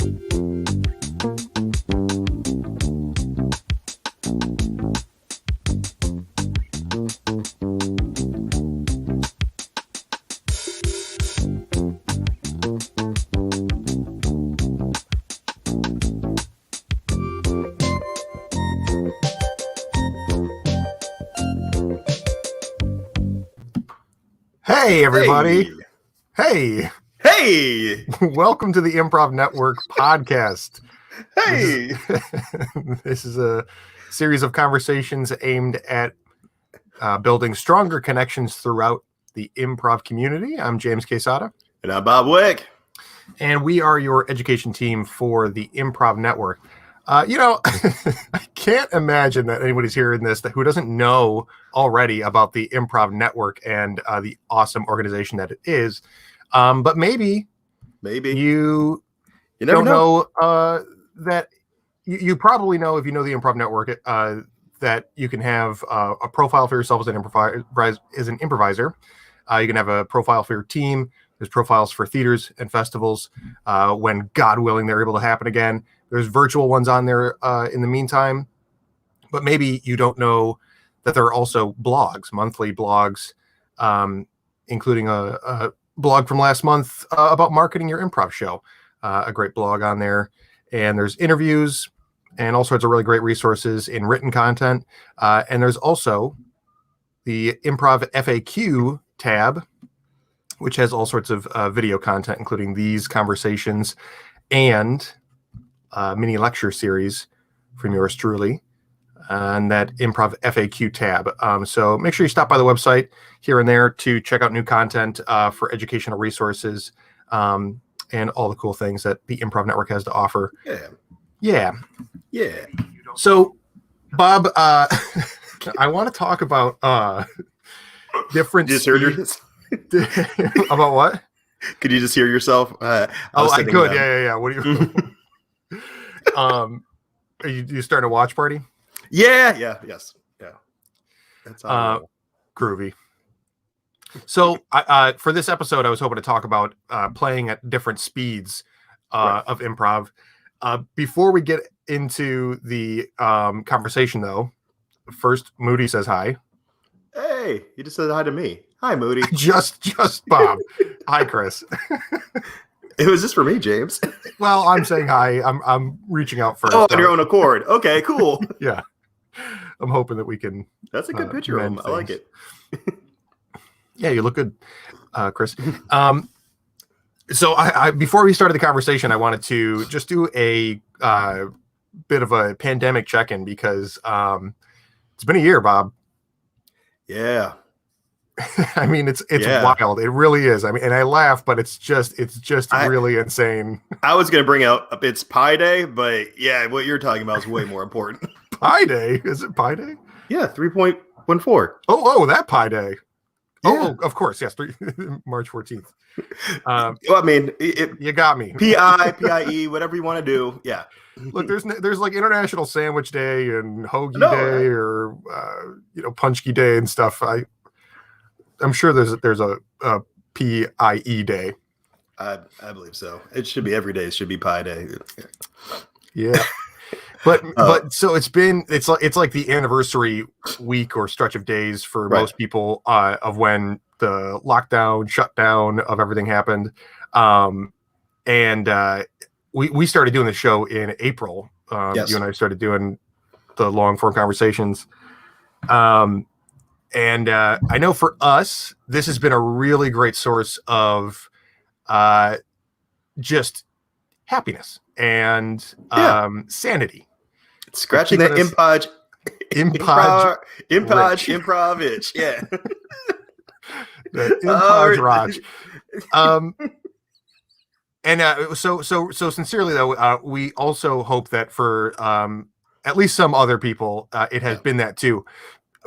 Hey, everybody. Hey. Welcome to the Improv Network podcast. Hey. This is a series of conversations aimed at building stronger connections throughout the improv community. I'm James Quesada. And I'm Bob Wick. And we are your education team for the Improv Network. I can't imagine that anybody's hearing this who doesn't know already about the Improv Network and the awesome organization that it is. But maybe you never know that you probably know, if you know the Improv Network, that you can have a profile for yourself as an improviser. You can have a profile for your team. There's profiles for theaters and festivals when, God willing, they're able to happen again. There's virtual ones on there in the meantime. But maybe you don't know that there are also blogs, monthly blogs, including a blog from last month about marketing your improv show. A great blog on there. And there's interviews and all sorts of really great resources in written content. And there's also the Improv FAQ tab, which has all sorts of video content, including these conversations and mini lecture series from yours truly on that Improv FAQ tab. So make sure you stop by the website here and there to check out new content for educational resources and all the cool things that the Improv Network has to offer. Yeah. So, Bob, I want to talk about different... About what? Could you just hear yourself? I could. Yeah. What do you... Are you starting a watch party? Yes. That's groovy. So for this episode, I was hoping to talk about playing at different speeds of improv. Before we get into the conversation, though, first Moody says hi. Hey, you just said hi to me. Hi, Moody. just Bob. Hi, Chris. It was just for me, James. Well, I'm saying hi. I'm reaching out first. Oh, on your own accord. Okay, cool. Yeah. I'm hoping that we can. That's a good picture of him. I like it. Yeah, you look good, Chris. So I before we started the conversation, I wanted to just do a bit of a pandemic check-in because it's been a year, Bob. Yeah. I mean, it's wild. It really is. I mean, and I laugh, but it's just really insane. I was going to bring out it's Pi Day, but yeah, what you're talking about is way more important. Pi Day? Is it Pi Day? Yeah, 3.14. Oh, that Pi Day. Yeah. Oh, of course, yes, March 14th. Well, I mean, you got me. PIE, whatever you want to do. Yeah. Look, there's like International Sandwich Day and Hoagie Day or Punchki Day and stuff. I'm sure there's a PIE day. I believe so. It should be every day. It should be Pi Day. Yeah, but so it's like the anniversary week or stretch of days for most people of when the lockdown, shutdown of everything happened, and we started doing the show in April. Yes. You and I started doing the long form conversations. And I know for us, this has been a really great source of just happiness and sanity. It's scratching that improv itch. Yeah. The improv raj. And so sincerely though, we also hope that for at least some other people, it has been that too.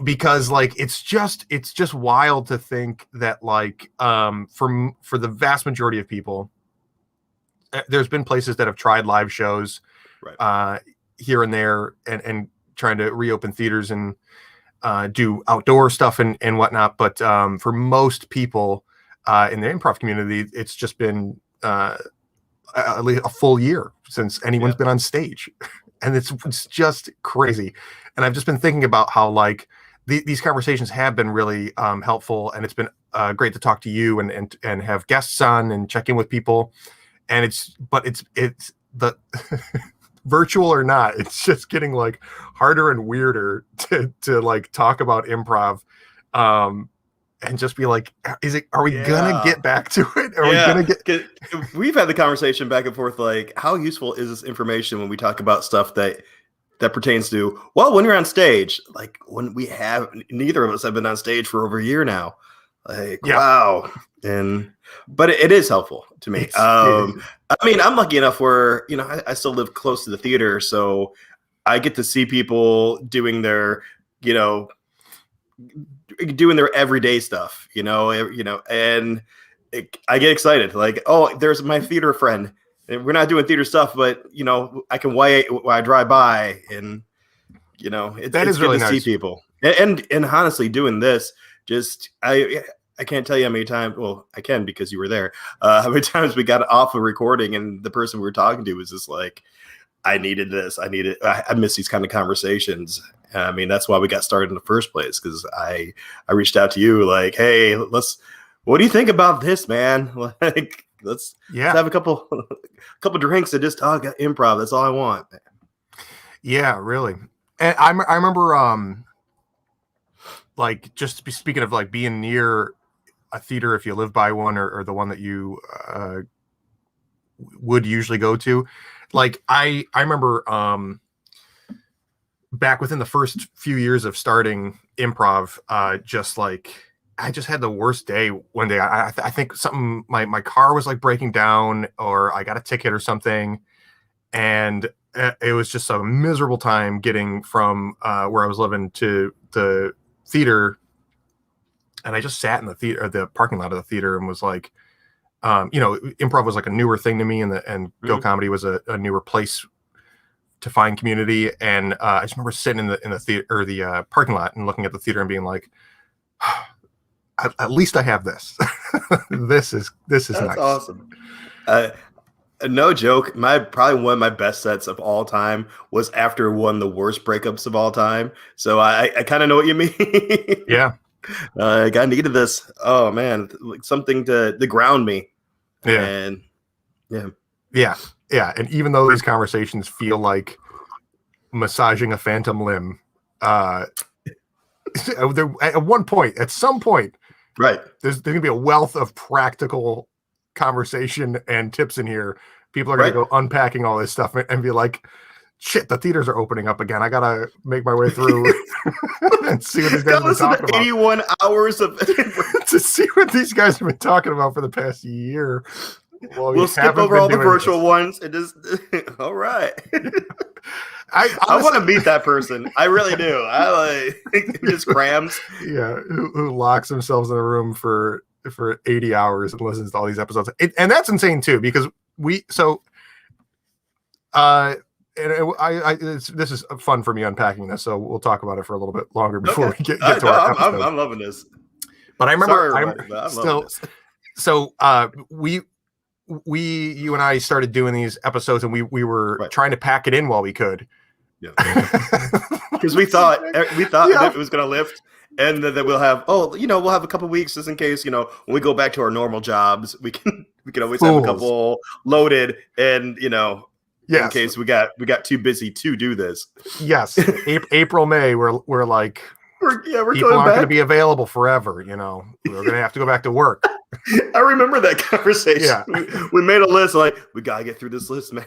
Because like it's just wild to think that like for the vast majority of people, there's been places that have tried live shows here and there and trying to reopen theaters and do outdoor stuff and whatnot. But for most people in the improv community, it's just been at least a full year since anyone's been on stage. And it's just crazy. And I've just been thinking about how like these conversations have been really helpful, and it's been great to talk to you and have guests on and check in with people. And it's the virtual or not, it's just getting like harder and weirder to like talk about improv. And just be like, are we gonna get back to it? Are we gonna get? We've had the conversation back and forth, like, how useful is this information when we talk about stuff that pertains to, well, when you're on stage, like when we have, neither of us have been on stage for over a year now. Like, wow. But it is helpful to me. I mean, I'm lucky enough where, I still live close to the theater, so I get to see people doing their, doing their everyday stuff, and I get excited. Like, oh, there's my theater friend. And we're not doing theater stuff, but I can wait while I drive by, and it's really good to nice. see people. And honestly, doing this, just I can't tell you how many times. Well, I can because you were there. How many times we got off a recording and the person we were talking to was just like, I needed this. I miss these kind of conversations. I mean, that's why we got started in the first place, because I reached out to you like, hey, what do you think about this, man? Like, let's have a couple drinks and just talk improv. That's all I want. Yeah, really. And I remember, like, just speaking of like being near a theater, if you live by one, or the one that you would usually go to. Like, I remember back within the first few years of starting improv, I just had the worst day one day. I think something, my car was like breaking down, or I got a ticket or something. And it was just a miserable time getting from where I was living to the theater. And I just sat in the parking lot of the theater and was like, improv was like a newer thing to me, and Go Comedy was a newer place to find community. And I just remember sitting in the theater, or the parking lot, and looking at the theater and being like, at least I have this. This is That's nice. Awesome. No joke. Probably one of my best sets of all time was after one of the worst breakups of all time. So I kind of know what you mean. Yeah. I needed this. Oh man, like something to ground me. Yeah. And yeah. And even though these conversations feel like massaging a phantom limb, at some point, right, there's gonna be a wealth of practical conversation and tips in here. People are gonna go unpacking all this stuff and be like, shit, the theaters are opening up again. I gotta make my way through and see what these guys have been talking about. 81 hours of to see what these guys have been talking about for the past year. Well, we'll skip over all the virtual ones and just all right. I want to meet that person. I really do. I like just crams. Yeah, who locks themselves in a room for 80 hours and listens to all these episodes. And that's insane too, because this is fun for me unpacking this, so we'll talk about it for a little bit longer before we get to our episode. I'm loving this. But I remember, you and I started doing these episodes, and we were trying to pack it in while we could. Yeah. Because we thought that it was going to lift, and then we'll have we'll have a couple weeks just in case, when we go back to our normal jobs, we can always have a couple loaded, and in case we got too busy to do this. Yes. April, May, we're like, we're people aren't going to be available forever. We're going to have to go back to work. I remember that conversation. Yeah. We made a list, like, we got to get through this list, man.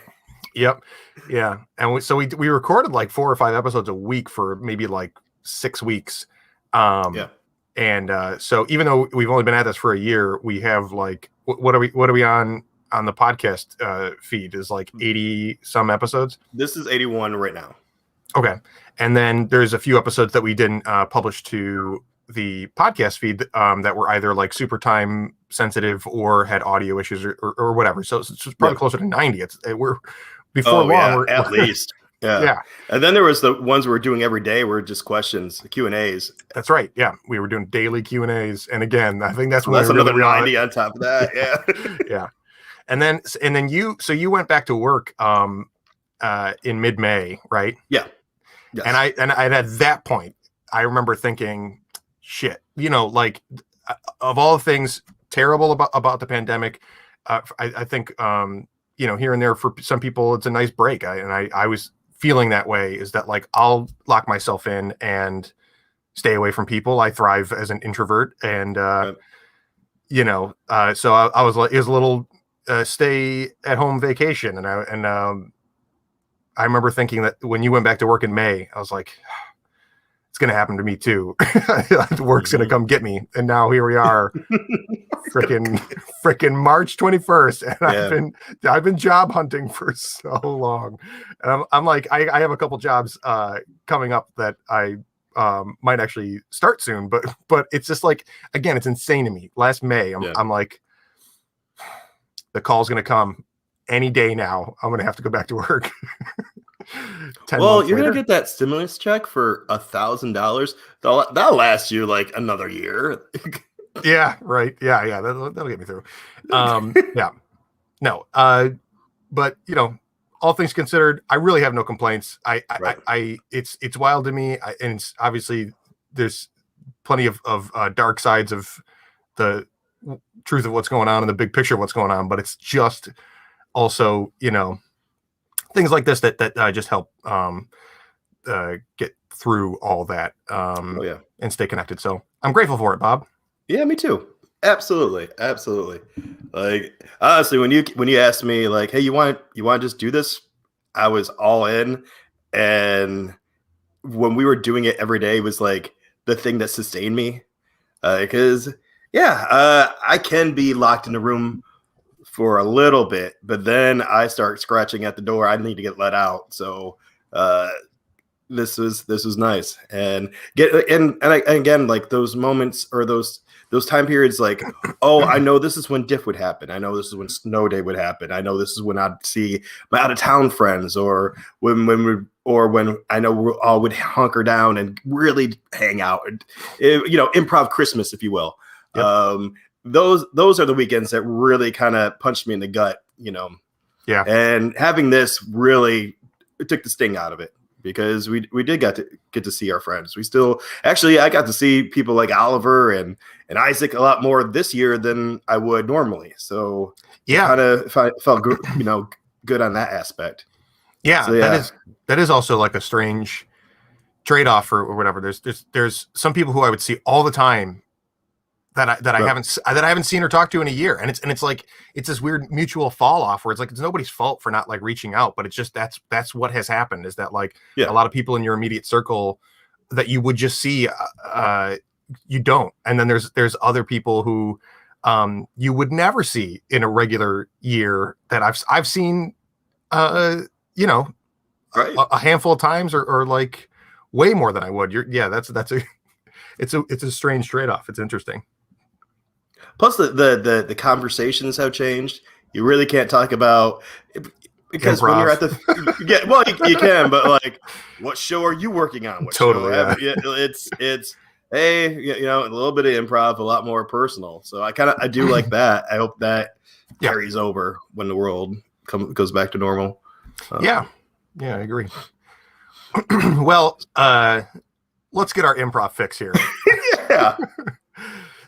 Yep. Yeah. And we recorded like 4 or 5 episodes a week for maybe like 6 weeks. And so even though we've only been at this for a year, we have like, what are we on the podcast feed is like 80 some episodes. This is 81 right now. Okay. And then there's a few episodes that we didn't publish to the podcast feed that were either like super time sensitive or had audio issues or whatever. So it's probably closer to 90. We're before long. We're, at least. Yeah. And then there was the ones we're doing every day were just questions, Q&As. That's right. Yeah. We were doing daily Q&As. And again, I think that's another 90 on top of that. Yeah. Yeah. And then you went back to work in mid-May, right? Yeah. Yes. And at that point, I remember thinking, shit, like of all the things terrible about the pandemic, I think here and there for some people it's a nice break. I was feeling that way, is that like I'll lock myself in and stay away from people. I thrive as an introvert, and Right. So I was like, it was a little stay at home vacation, and I remember thinking that when you went back to work in May, I was like, it's going to happen to me too. Work's going to come get me. And now here we are, freaking March 21st. And I've been job hunting for so long. And I'm like, I have a couple jobs coming up that I might actually start soon, but it's just like, again, it's insane to me. Last May, I'm like, the call's going to come any day now. I'm going to have to go back to work. Well, you're going to get that stimulus check for $1,000. That'll last you like another year. Yeah, right. Yeah. That'll get me through. Yeah. No. But all things considered, I really have no complaints. It's wild to me. And it's obviously there's plenty of dark sides of the truth of what's going on and the big picture of what's going on, but it's just also, things like this that just help get through all that and stay connected. So I'm grateful for it, Bob. Yeah, me too. Absolutely. Like, honestly, when you asked me like, hey, you want to just do this? I was all in. And when we were doing it every day was like the thing that sustained me. Because I can be locked in a room for a little bit, but then I start scratching at the door. I need to get let out. So this was nice. And again, like those moments or those time periods, like, oh, I know this is when diff would happen. I know this is when snow day would happen. I know this is when I'd see my out of town friends, or when I know we all would hunker down and really hang out, improv Christmas, if you will. Yep. Those are the weekends that really kind of punched me in the gut, Yeah. And having this really took the sting out of it, because we did get to see our friends. I got to see people like Oliver and Isaac a lot more this year than I would normally. So kind of felt good, good on that aspect. Yeah, so, that is also like a strange trade-off or whatever. There's some people who I would see all the time that I haven't seen or talked to in a year, and it's like it's this weird mutual fall off where it's like it's nobody's fault for not like reaching out, but it's just that's what has happened, is that like a lot of people in your immediate circle that you would just see you don't, and then there's other people who you would never see in a regular year that I've seen a handful of times or like way more than I would. It's a strange trade-off. It's interesting. Plus the conversations have changed. You really can't talk about, because improv. When you're at the you can, but like, what show are you working on? What totally. It's hey, a little bit of improv, a lot more personal. So I do like that. I hope that carries over when the world goes back to normal. Yeah, I agree. Well, let's get our improv fix here. Yeah.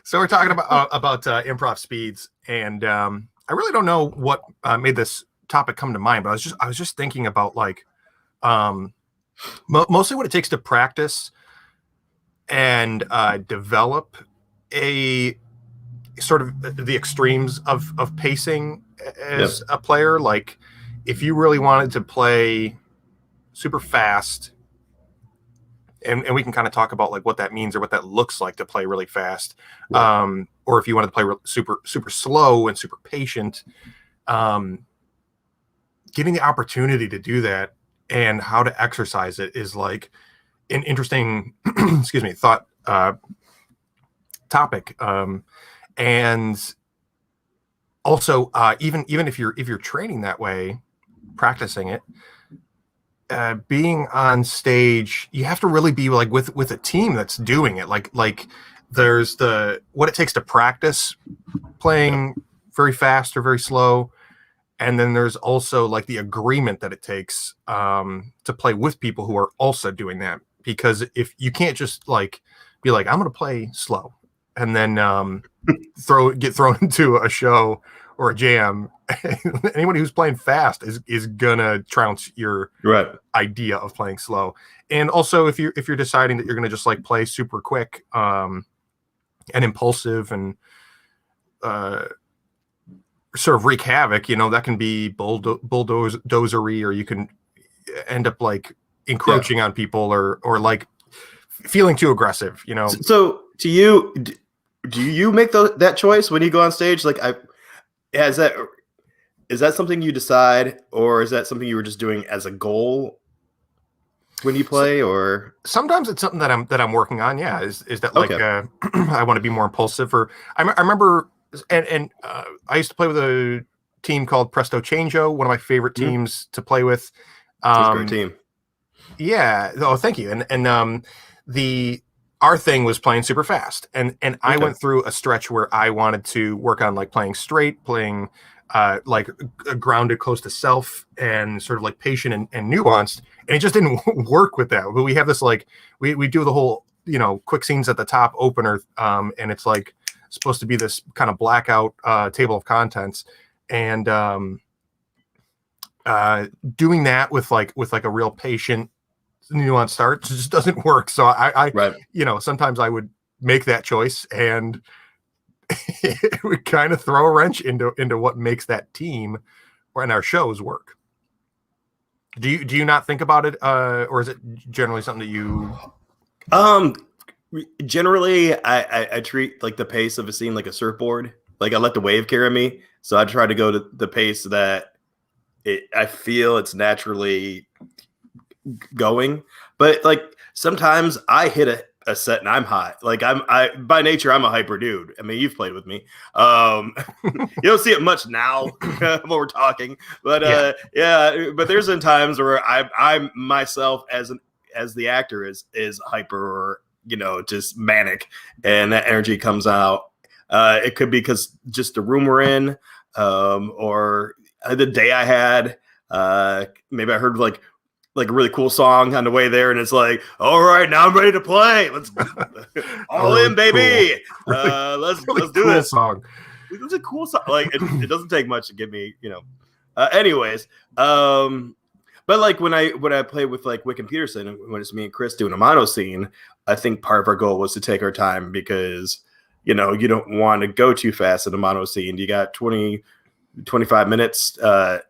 So we're talking about Improv Speeds, and I really don't know what made this topic come to mind, but I was just thinking about like mostly what it takes to practice and develop a sort of the extremes of pacing as a player. Like if you really wanted to play super fast, and we can kind of talk about like what that means or what that looks like to play really fast. Yeah. Or if you wanted to play super, super slow and super patient, getting the opportunity to do that and how to exercise it is like an interesting, thought topic. And also even if you're training that way, practicing it, being on stage, you have to really be like with a team that's doing it. Like there's what it takes to practice playing very fast or very slow, And then there's also like the agreement that it takes to play with people who are also doing that. Because if you can't just like be like, I'm going to play slow and then get thrown into a show or a jam, anybody who's playing fast is gonna trounce your Right. idea of playing slow. And also if you're deciding that you're gonna just like play super quick and impulsive and sort of wreak havoc, that can be bulldozery, or you can end up like encroaching on people or like feeling too aggressive. So to you, do you make that choice when you go on stage? Like, is that something you decide, or is that something you were just doing as a goal when you play? Or sometimes it's something that I'm working on. Yeah, is that like Okay. I want to be more impulsive. Or I remember, and I used to play with a team called Presto Changeo, one of my favorite teams to play with. That's a great team. Yeah. Oh, thank you. And our thing was playing super fast, and I went through a stretch where I wanted to work on like playing straight, playing like grounded, close to self, and sort of like patient and nuanced, and it just didn't work with that. But we have this like we do the whole quick scenes at the top opener, and it's like supposed to be this kind of blackout table of contents, and doing that with a real patient nuanced start just doesn't work. So I Right. sometimes I would make that choice, and it would kind of throw a wrench into what makes that team and our shows work. Do you not think about it, or is it generally something that you? Generally, I treat like the pace of a scene like a surfboard. Like I let the wave carry me, so I try to go to the pace that I feel it's naturally going. But like sometimes I hit a set and I'm hot. Like I by nature I'm a hyper dude. I mean, you've played with me. You don't see it much now when we're talking, but yeah. But there's been times where I'm myself as the actor is hyper, or just manic, and that energy comes out. It could be because just the room we're in, or the day I had. Maybe I heard like a really cool song on the way there, and it's like, all right, now I'm ready to play. Let's all really in, baby. Cool. Let's do cool this song. It's a cool song. Like it doesn't take much to get me, anyways. But like when I play with like Wick and Peterson, when it's me and Chris doing a mono scene, I think part of our goal was to take our time, because you don't want to go too fast in a mono scene. You got 20-25 minutes to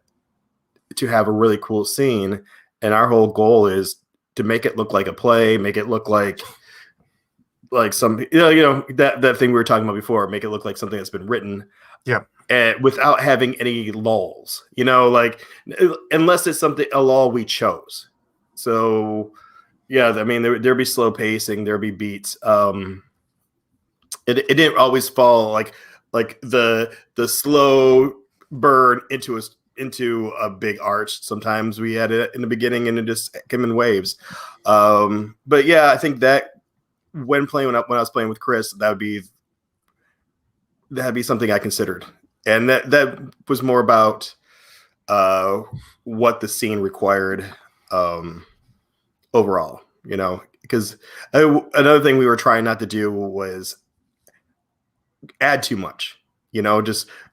have a really cool scene. And our whole goal is to make it look like a play, make it look like some, that thing we were talking about before, make it look like something that's been written. Yeah. Without having any lulls, like unless it's a lull we chose. So yeah, I mean, there'd be slow pacing, there'd be beats. It didn't always fall like the slow burn into a big arch. Sometimes we had it in the beginning and it just came in waves. But yeah, I think that when I was playing with Chris, that'd be something I considered. And that was more about what the scene required overall, because another thing we were trying not to do was add too much.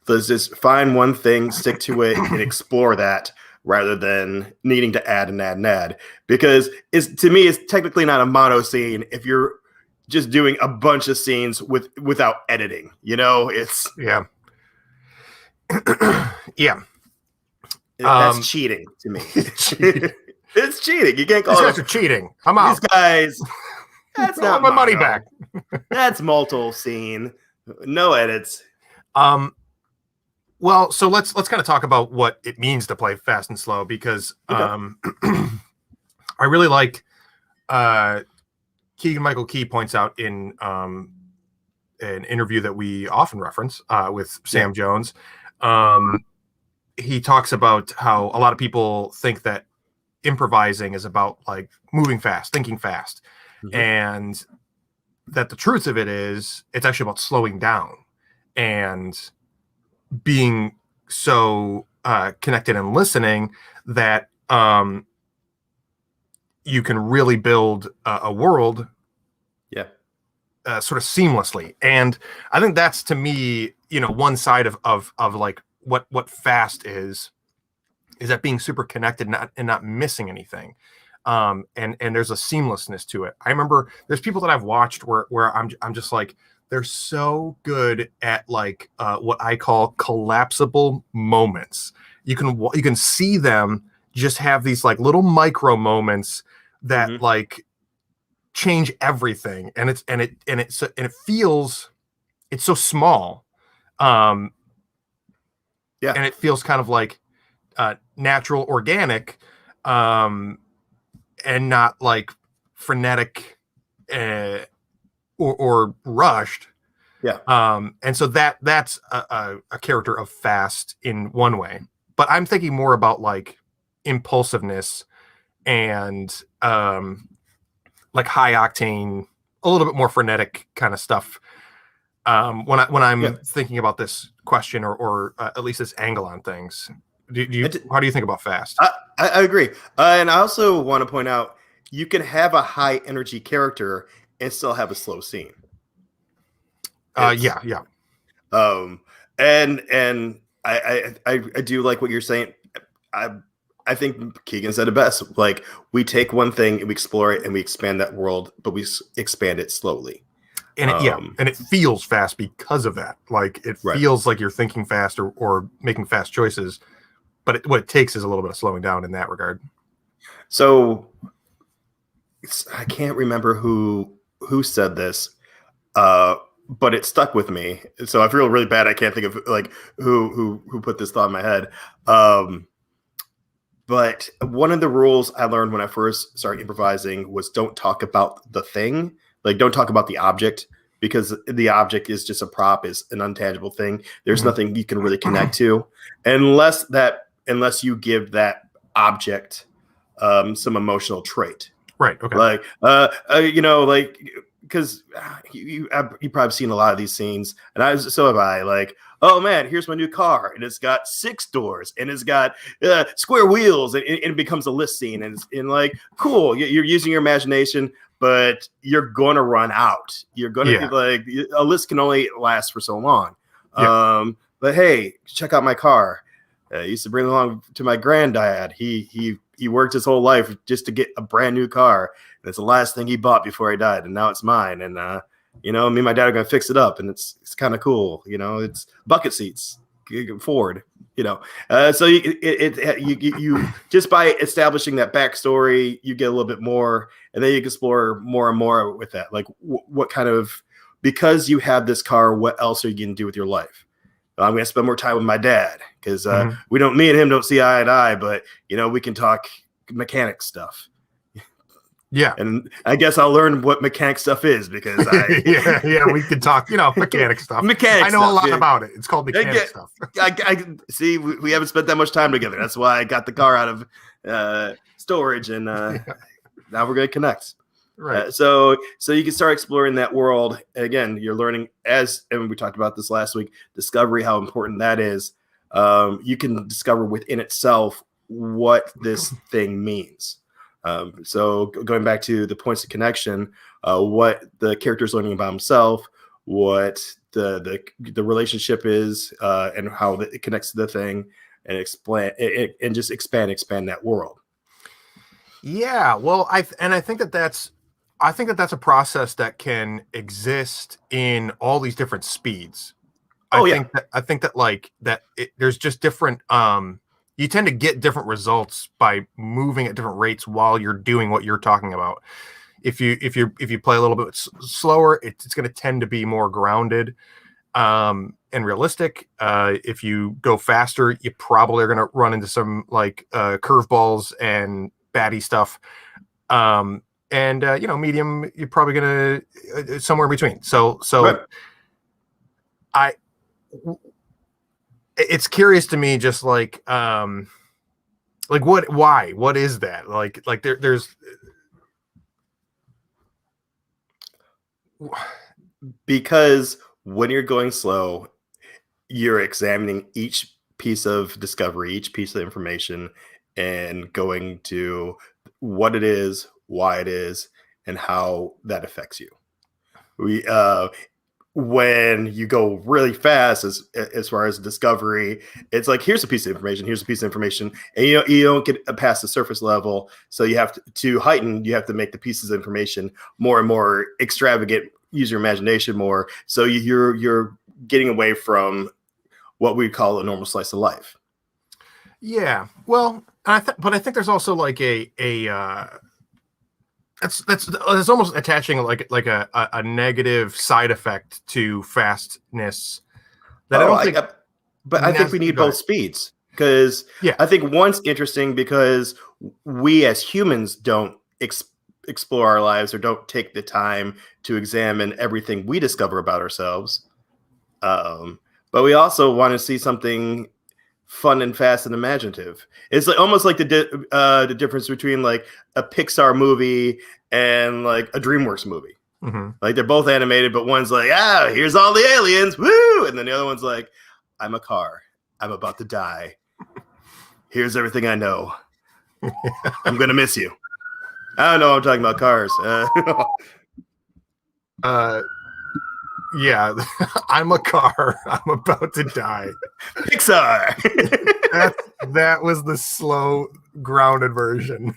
Let's just find one thing, stick to it, and explore that, rather than needing to add and add and add. Because to me, it's technically not a mono scene if you're just doing a bunch of scenes without editing. It's yeah. Yeah. That's cheating to me. It's cheating. You can't call these guys are cheating. I'm out. These guys. That's not my money back. That's multiple scene. No edits. Well, so let's kind of talk about what it means to play fast and slow, because I really like Keegan-Michael Key points out in an interview that we often reference with Sam Jones. He talks about how a lot of people think that improvising is about like moving fast, thinking fast, and that the truth of it is it's actually about slowing down and being so connected and listening that you can really build a world Yeah. sort of seamlessly. And I think that's, to me, one side of like what fast is that being super connected, and not missing anything. And there's a seamlessness to it. I remember there's people that I've watched where I'm just like, they're so good at like what I call collapsible moments. You can see them just have these like little micro moments that Mm-hmm. like change everything, and it feels, it's so small, um Yeah. and it feels kind of like natural, organic, um and not like frenetic, uh, or rushed. Yeah. And so that's a character of fast in one way, but I'm thinking more about like impulsiveness and like high octane, a little bit more frenetic kind of stuff. When Yeah. I'm thinking about this question, or at least this angle on things, And how do you think about fast? I agree. And I also want to point out you can have a high energy character and still have a slow scene. It's Yeah, yeah. um and I do like what you're saying. I I think Keegan said it best. Like we take one thing and we explore it and we expand that world, but we expand it slowly. Um, And it feels fast because of that. Like it right. feels like you're thinking fast, or making fast choices, but what it takes is a little bit of slowing down in that regard. So I can't remember who said this, uh, but it stuck with me. So I feel really bad. I can't think of like who put this thought in my head. But one of the rules I learned when I first started improvising was don't talk about the thing, like don't talk about the object, because the object is just a prop, is an untangible thing. There's Mhm. nothing you can really connect to unless you give that object some emotional trait. Right. Okay. Like like because you've probably seen a lot of these scenes, and so have I. Like, oh man, here's my new car, and it's got 6 doors, and it's got square wheels, and it becomes a list scene, and like, cool, you're using your imagination, but you're gonna run out. You're gonna Yeah. like a list can only last for so long. Yeah. But hey, check out my car. I used to bring along to my granddad. He worked his whole life just to get a brand new car. And it's the last thing he bought before he died, and now it's mine. And me and my dad are gonna fix it up, and it's kind of cool. It's bucket seats, Ford. So you just by establishing that backstory, you get a little bit more, and then you can explore more and more with that. Like what kind of, because you have this car, what else are you gonna do with your life? I'm going to spend more time with my dad because Mhm. me and him don't see eye to eye, but we can talk mechanic stuff. Yeah. And I guess I'll learn what mechanic stuff is because Yeah. We could talk, mechanic stuff. Mechanic I know stuff, a lot yeah. about it. It's called mechanic stuff. I see. We haven't spent that much time together. That's why I got the car out of storage, and Yeah. now we're going to connect. Right. So you can start exploring that world. Again, you're learning, and we talked about this last week, discovery, how important that is. You can discover within itself what this thing means. So going back to the points of connection, what the character is learning about himself, what the relationship is, and how it connects to the thing, and and just expand that world. Yeah. Well, I think that's a process that can exist in all these different speeds. Oh yeah. I think that like that there's just different, you tend to get different results by moving at different rates while you're doing what you're talking about. If you play a little bit slower, it's going to tend to be more grounded, and realistic. If you go faster, you probably are going to run into some like curveballs and baddie stuff. And medium, you're probably going to somewhere in between. Right. I it's curious to me, just like what is that, like there's Because when you're going slow, you're examining each piece of discovery, each piece of information, and going to what it is, why it is, and how that affects you. We when you go really fast as far as discovery, it's like, here's a piece of information, and you don't get past the surface level. So you have to heighten, you have to make the pieces of information more and more extravagant, use your imagination more. So you're getting away from what we call a normal slice of life. Yeah. Well, but I think there's also like that's almost attaching like a negative side effect to fastness that I don't think. But I think we need both speeds, because yeah, I think one's interesting because we as humans don't explore our lives or don't take the time to examine everything we discover about ourselves. But we also want to see something fun and fast and imaginative. It's like almost like the difference between like a Pixar movie and like a DreamWorks movie. Mm-hmm. Like they're both animated, but one's like, here's all the aliens, woo, and then the other one's like, I'm a car, I'm about to die. Here's everything I know. I'm gonna miss you. I don't know. I'm talking about cars. Yeah, I'm a car. I'm about to die. Pixar. that was the slow, grounded version.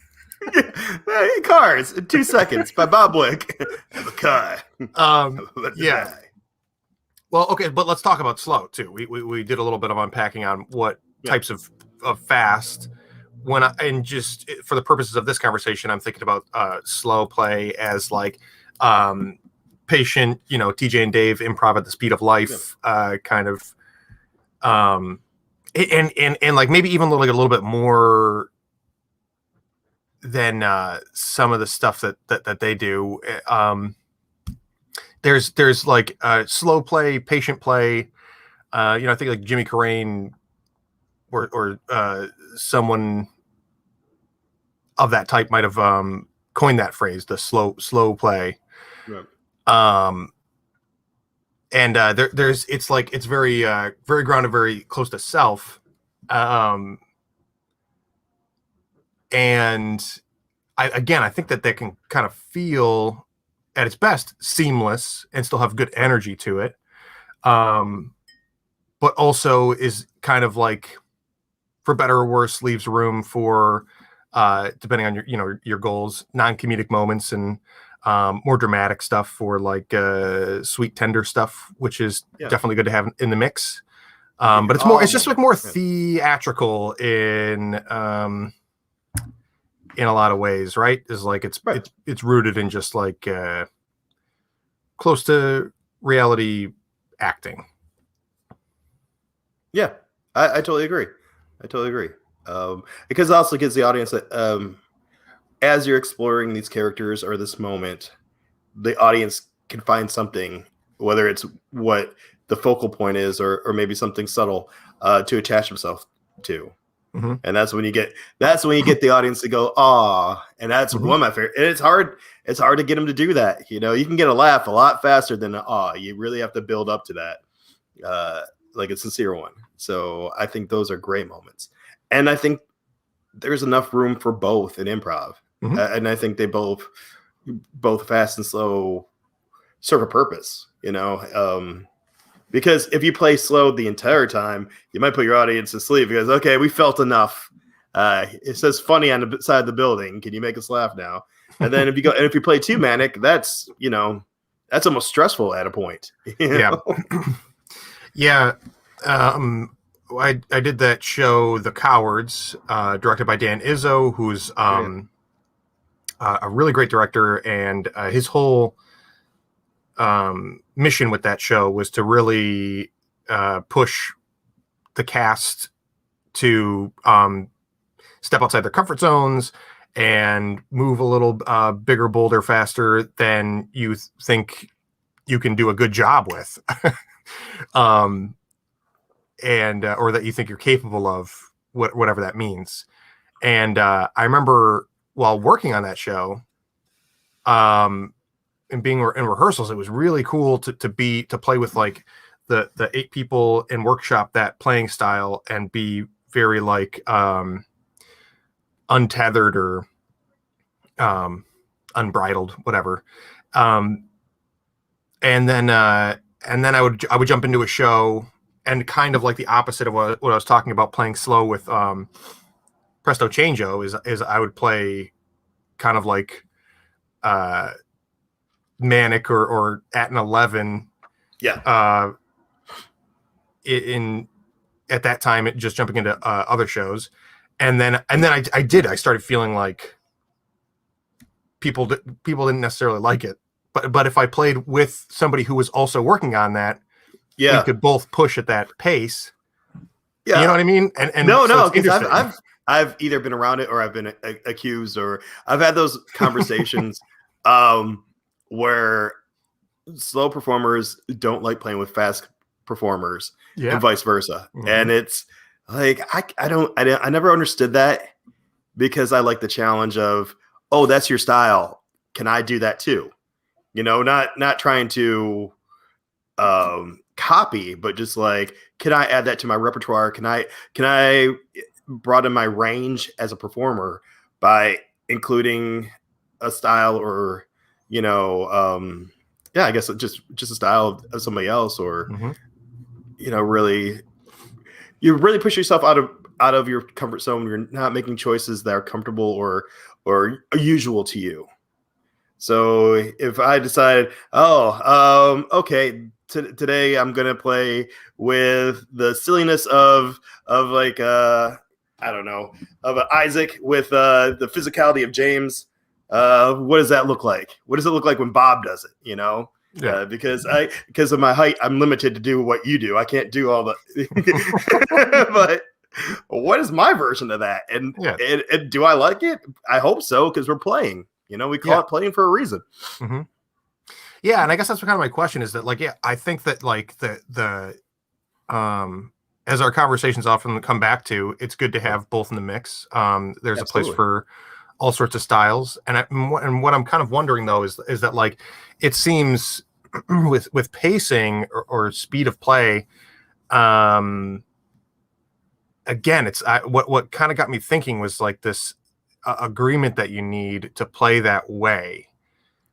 Cars in 2 seconds by Bob Wick. I'm a car. Yeah. Well, okay, but let's talk about slow too. We did a little bit of unpacking on what types of fast. And just for the purposes of this conversation, I'm thinking about slow play as like patient, TJ and Dave improv at the speed of life, kind of, and like maybe even like a little bit more than some of the stuff that they do. There's like slow play, patient play. I think like Jimmy Carrane or someone of that type might have coined that phrase, the slow play. Right. And it's like it's very very grounded, very close to self. And I think that they can kind of feel at its best seamless and still have good energy to it. But also is kind of like, for better or worse, leaves room for depending on your goals, non-comedic moments and more dramatic stuff for like sweet tender stuff, which is definitely good to have in the mix. But it's just like more theatrical in a lot of ways, right? Is like it's rooted in just like close to reality acting. Yeah, I totally agree. Because it also gives the audience that as you're exploring these characters or this moment, the audience can find something, whether it's what the focal point is or maybe something subtle to attach themselves to. Mm-hmm. And that's when you get the audience to go, "Ah," and that's one of my favorite. And it's hard to get them to do that. You can get a laugh a lot faster than an "ah." You really have to build up to that, like a sincere one. So I think those are great moments, and I think there's enough room for both in improv. Mm-hmm. And I think they both fast and slow serve a purpose. Because if you play slow the entire time, you might put your audience to sleep because, okay, we felt enough. It says funny on the side of the building. Can you make us laugh now? And then if you play too manic, that's almost stressful at a point. Yeah. Yeah. I did that show, The Cowards, directed by Dan Izzo, who's a really great director, and his whole mission with that show was to really push the cast to step outside their comfort zones and move a little bigger, bolder, faster than you think you can do a good job with. And or that you think you're capable of, whatever that means. And I remember while working on that show, and being in rehearsals, it was really cool to play with like the 8 people in workshop that playing style and be very like untethered or unbridled, whatever. And then I would jump into a show and kind of like the opposite of what I was talking about, playing slow with Presto Changeo is I would play kind of like manic or at an 11. Yeah. In at that time, just jumping into other shows, and then I started feeling like people didn't necessarily like it, but if I played with somebody who was also working on that, we could both push at that pace. Yeah, you know what I mean. And no, because I've either been around it or I've been accused, or I've had those conversations where slow performers don't like playing with fast performers, and vice versa. Mm-hmm. And it's like I never understood that, because I like the challenge of, oh, that's your style, can I do that too? Not trying to copy, but just like, can I add that to my repertoire? Can I broaden my range as a performer by including a style, or I guess just a style of somebody else, or really, you really push yourself out of your comfort zone. You're not making choices that are comfortable or usual to you. So if I decide, okay, today I'm gonna play with the silliness of like I don't know, of Isaac with the physicality of James. What does that look like? What does it look like when Bob does it? Because of my height, I'm limited to do what you do. I can't do all the. But what is my version of that? And do I like it? I hope so, because we're playing. We call it playing for a reason. Mm-hmm. Yeah, and I guess that's kind of my question is that, like, I think that like the as our conversations often come back to, it's good to have both in the mix. There's a place for all sorts of styles, and what I'm kind of wondering though is that, like, it seems with pacing or speed of play, again, it's what kind of got me thinking was like this agreement that you need to play that way,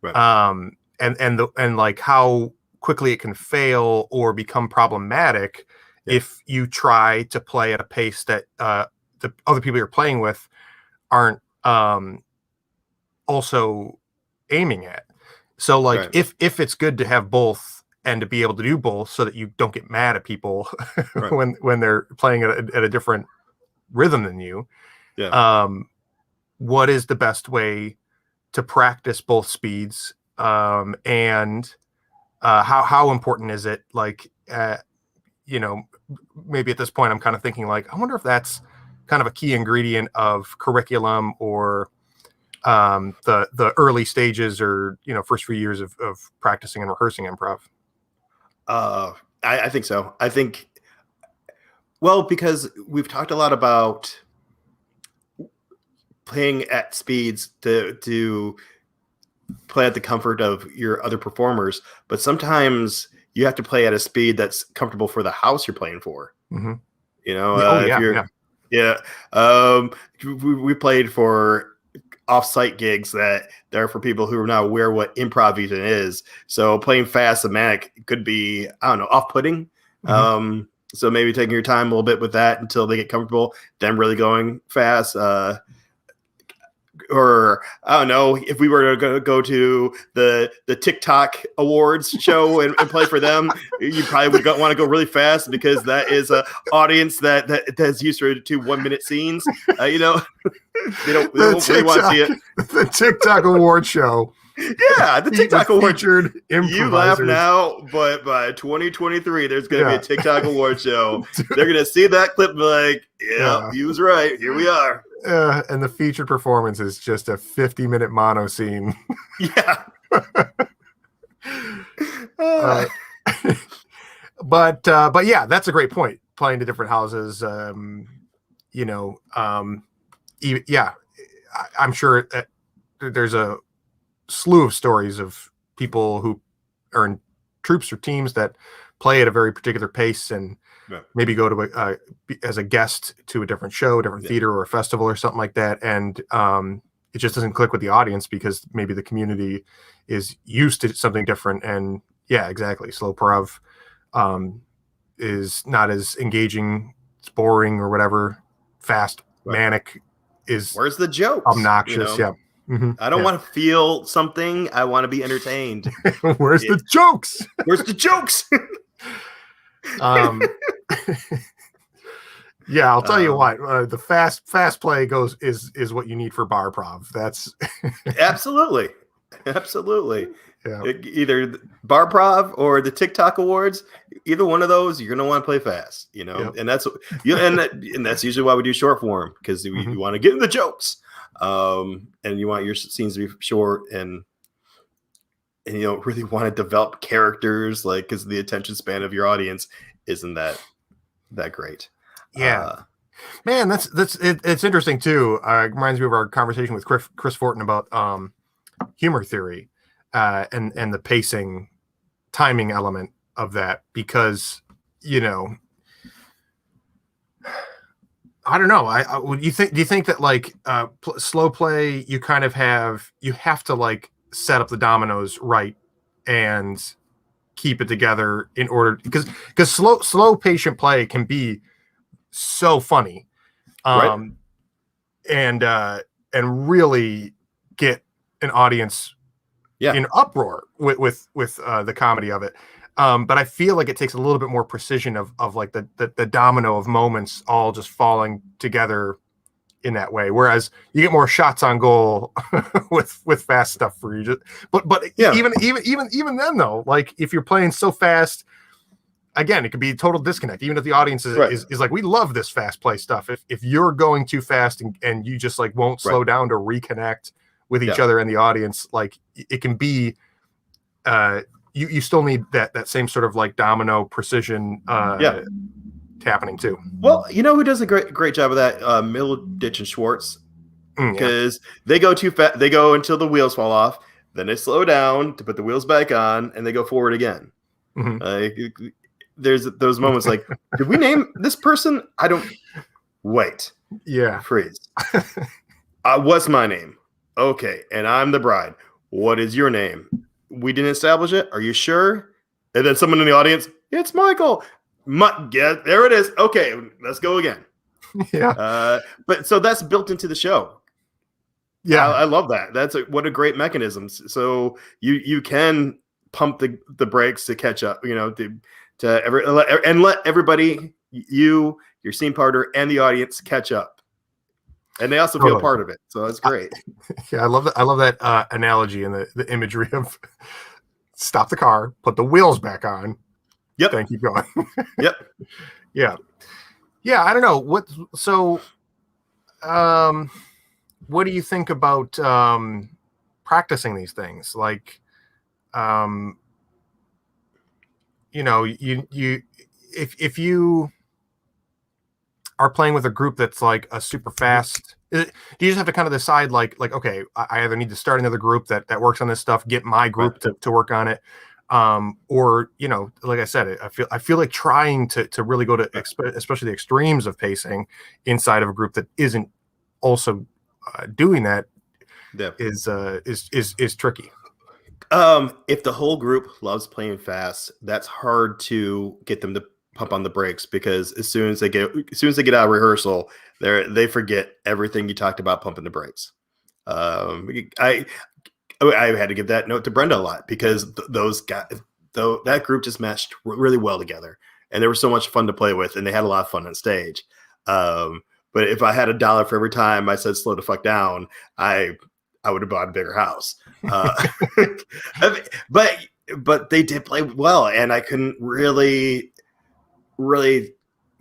right? And like how quickly it can fail or become problematic if you try to play at a pace that the other people you're playing with aren't also aiming at. So like if it's good to have both and to be able to do both so that you don't get mad at people when they're playing at a different rhythm than you. What is the best way to practice both speeds? And how important is it? Like, maybe at this point I'm kind of thinking like, I wonder if that's kind of a key ingredient of curriculum or the early stages or, first few years of practicing and rehearsing improv. I think so. I think, well, because we've talked a lot about playing at speeds to play at the comfort of your other performers, but sometimes you have to play at a speed that's comfortable for the house you're playing for. Mm-hmm. We played for off-site gigs that are for people who are not aware what improv even is. So playing fast and manic could be, I don't know, off-putting. Mm-hmm. So maybe taking your time a little bit with that until they get comfortable, then really going fast. Or I don't know, if we were to go to the TikTok awards show and play for them, you probably would want to go really fast, because that is an audience that's used to 1 minute scenes. They don't really want to see it. The TikTok award show. Yeah, the TikTok award. Featured improvisers. You laugh now, but by 2023, there's going to be a TikTok award show. They're going to see that clip and be like, yeah, he was right. Here we are. And the featured performance is just a 50-minute mono scene. Yeah. But yeah, that's a great point. Playing to different houses, I'm sure there's a slew of stories of people who are in troops or teams that play at a very particular pace and Yeah. maybe go to as a guest to a different show, different theater or a festival or something like that. And it just doesn't click with the audience because maybe the community is used to something different. And yeah, exactly. Slow prov is not as engaging. It's boring or whatever. Fast, manic is where's the jokes? Obnoxious. Yeah. Mm-hmm. I don't want to feel something. I want to be entertained. Where's the jokes? Where's the jokes? Yeah, I'll tell you what. The fast play is what you need for bar prov. That's absolutely. Yeah. Either bar prov or the TikTok awards. Either one of those, you're gonna want to play fast. And that's and that's usually why we do short form because you want to get in the jokes. And you want your scenes to be short and you don't really want to develop characters because the attention span of your audience isn't that great. Yeah, man, it's interesting too. It reminds me of our conversation with Chris Fortin about humor theory and the pacing, timing element of that because I don't know. Do you think that slow play you kind of have to set up the dominoes right and keep it together in order because slow patient play can be so funny right. and really get an audience in uproar with the comedy of it. But I feel like it takes a little bit more precision of the domino of moments all just falling together in that way. Whereas you get more shots on goal with fast stuff for you. But even then though, if you're playing so fast, again, it could be a total disconnect. Even if the audience is like, we love this fast play stuff. If you're going too fast and you just won't slow down to reconnect with each other and the audience, it can be you still need that same sort of domino precision happening too. Well, who does a great job of that? Middleditch and Schwartz, because they go too fast. They go until the wheels fall off. Then they slow down to put the wheels back on, and they go forward again. Mm-hmm. There's those moments did we name this person? I don't. Wait. Yeah. Freeze. What's my name? Okay, and I'm the bride. What is your name? We didn't establish it. Are you sure? And then someone in the audience, it's Michael. Yeah, there it is. Okay, let's go again. Yeah. But so that's built into the show. Yeah, I love that. That's what a great mechanism. So you can pump the brakes to catch up. And let everybody, your scene partner, and the audience catch up. And they also feel part of it. So that's great. I love that. I love that analogy and the imagery of stop the car, put the wheels back on. Yep. Then keep going. Yep. Yeah. Yeah. I don't know what do you think about practicing these things? If you are playing with a group that's a super fast, do you just have to kind of decide okay, I either need to start another group that works on this stuff, get my group to work on it, or like I said, I feel like trying to really go to especially the extremes of pacing inside of a group that isn't also doing that is tricky. If the whole group loves playing fast, that's hard to get them to pump on the brakes because as soon as they get out of rehearsal, they forget everything you talked about pumping the brakes. I had to give that note to Brenda a lot because that group just matched really well together, and they were so much fun to play with, and they had a lot of fun on stage. But if I had $1 for every time I said slow the fuck down, I would have bought a bigger house. But they did play well, and I couldn't really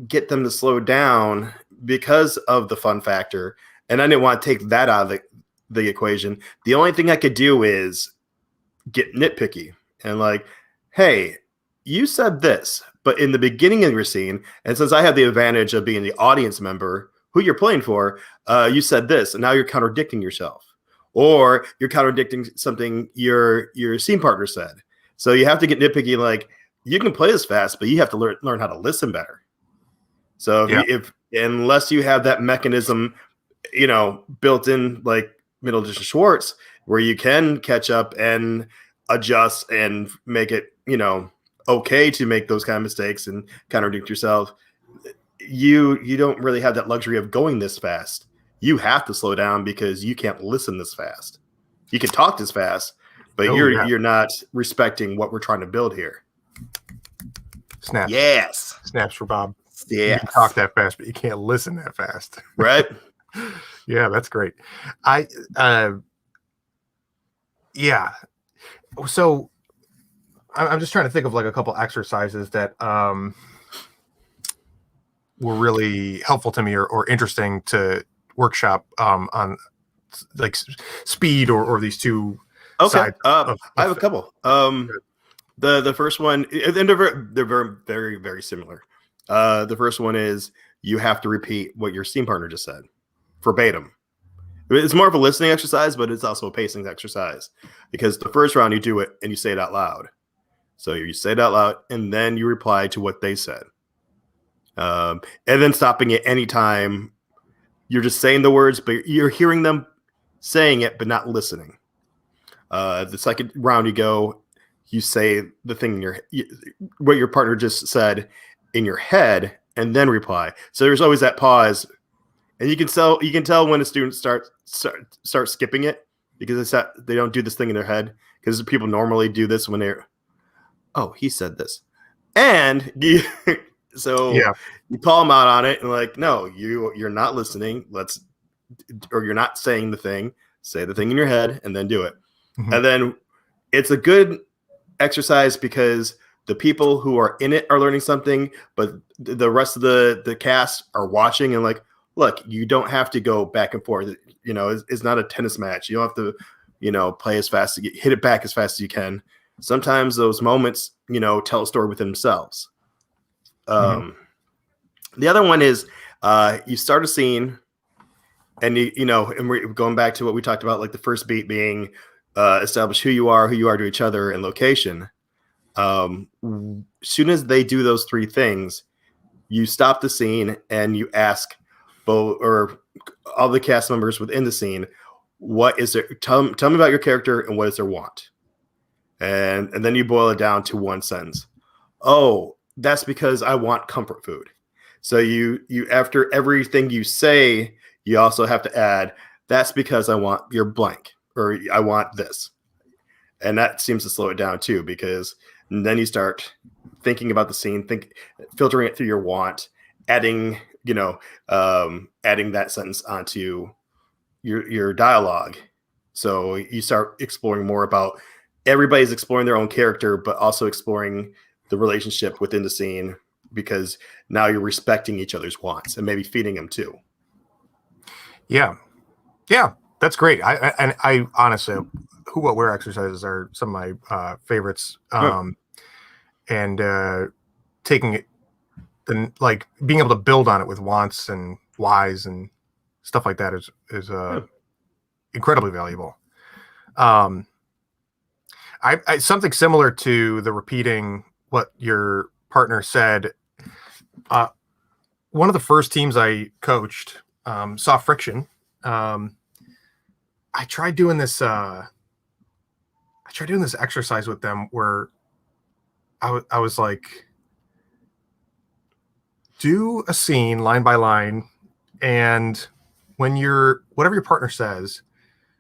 get them to slow down because of the fun factor. And I didn't want to take that out of the equation. The only thing I could do is get nitpicky and hey, you said this, but in the beginning of your scene, and since I have the advantage of being the audience member who you're playing for, you said this, and now you're contradicting yourself, or you're contradicting something your scene partner said. So you have to get nitpicky, you can play this fast, but you have to learn how to listen better. So if unless you have that mechanism, built in like Middleditch Schwartz, where you can catch up and adjust and make it, okay to make those kind of mistakes and contradict yourself, you don't really have that luxury of going this fast. You have to slow down because you can't listen this fast. You can talk this fast, but you're not respecting what we're trying to build here. Snaps. Yes. Snaps for Bob. Yeah. You can talk that fast, but you can't listen that fast. Right? Yeah, that's great. Yeah. So I'm just trying to think of like a couple exercises that were really helpful to me or interesting to workshop on like speed or these two sides. I have a couple. The first one, and they're very, very, very similar. The first one is you have to repeat what your steam partner just said verbatim. It's more of a listening exercise, but it's also a pacing exercise because the first round you do it and you say it out loud. So you say it out loud and then you reply to what they said. And then stopping at any time. You're just saying the words, but you're hearing them saying it, but not listening. The second round you say the thing what your partner just said in your head and then reply. So there's always that pause. And you can tell when a student start skipping it because they don't do this thing in their head, because people normally do this when he said this. And you call them out on it and like, no, you're not listening. Or you're not saying the thing. Say the thing in your head and then do it. Mm-hmm. And then it's a good exercise because the people who are in it are learning something, but the rest of the cast are watching and like, look, you don't have to go back and forth. It's not a tennis match. You don't have to, play as fast as hit it back as fast as you can. Sometimes those moments, tell a story within themselves. The other one is you start a scene and and we're going back to what we talked about, like the first beat being establish who you are to each other and location. Soon as they do those three things, you stop the scene and you ask both or all the cast members within the scene, what is there? Tell me about your character and what is their want, and then you boil it down to one sentence. Oh, that's because I want comfort food. So you after everything you say, you also have to add, that's because I want your blank or I want this. And that seems to slow it down too, because then you start thinking about the scene, filtering it through your want, adding that sentence onto your dialogue. So you start exploring more about everybody's exploring their own character, but also exploring the relationship within the scene, because now you're respecting each other's wants and maybe feeding them too. Yeah, that's great. I honestly, who, what, where exercises are some of my favorites. And taking it and like being able to build on it with wants and whys and stuff like that is incredibly valuable. I something similar to the repeating what your partner said. One of the first teams I coached, Saw Friction. I tried doing this exercise with them where I was like, do a scene line by line, and when whatever your partner says,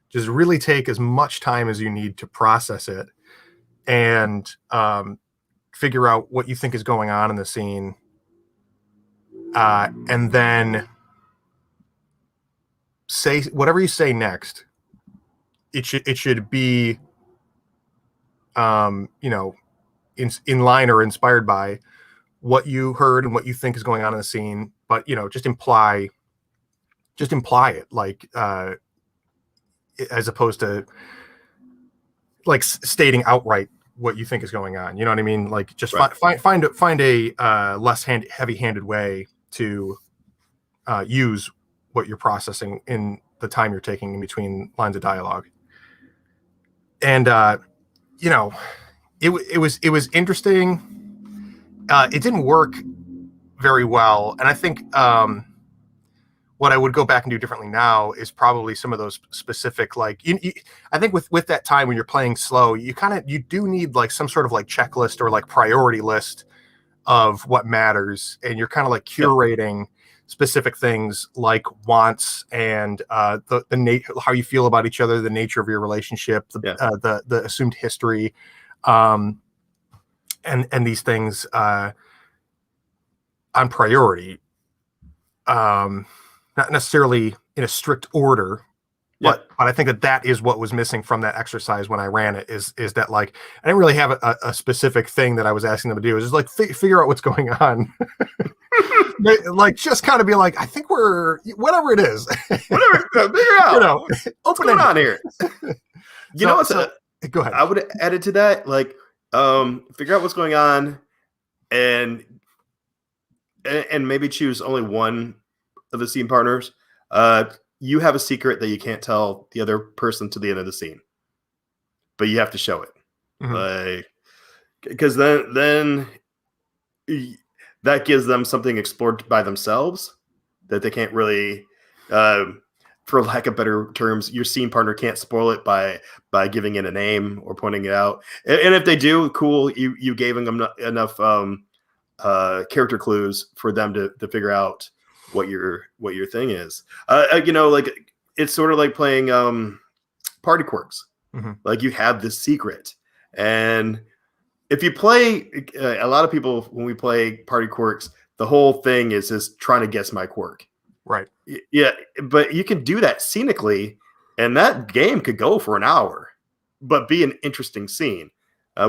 just really take as much time as you need to process it and figure out what you think is going on in the scene, and then say whatever you say next. It should be in line or inspired by what you heard and what you think is going on in the scene, but just imply it, like as opposed to like stating outright what you think is going on. You know what I mean? Like just right. find a less heavy-handed way to use what you're processing in the time you're taking in between lines of dialogue. And it was interesting it didn't work very well. And I think what I would go back and do differently now is probably some of those specific, like, I think with that time when you're playing slow, you do need like some sort of like checklist or like priority list of what matters. And you're kind of like curating specific things like wants and the how you feel about each other, the nature of your relationship, the assumed history, and these things on priority, not necessarily in a strict order, but I think that is what was missing from that exercise when I ran it, is that like I didn't really have a specific thing that I was asking them to do. It was just like figure out what's going on. Like just kind of be like, I think we're whatever it is. Whatever, figure out what's going on here. You know what's go ahead. I would add it to that, like figure out what's going on, and maybe choose only one of the scene partners. You have a secret that you can't tell the other person to the end of the scene, but you have to show it. Like, because then that gives them something explored by themselves that they can't really, for lack of better terms, your scene partner can't spoil it by giving it a name or pointing it out. And if they do, cool, you gave them enough character clues for them to figure out what your thing is. Like it's sort of like playing party quirks. Like you have this secret, and if you play, a lot of people, when we play party quirks, the whole thing is just trying to guess my quirk. Right. Yeah, but you can do that scenically, and that game could go for an hour, but be an interesting scene.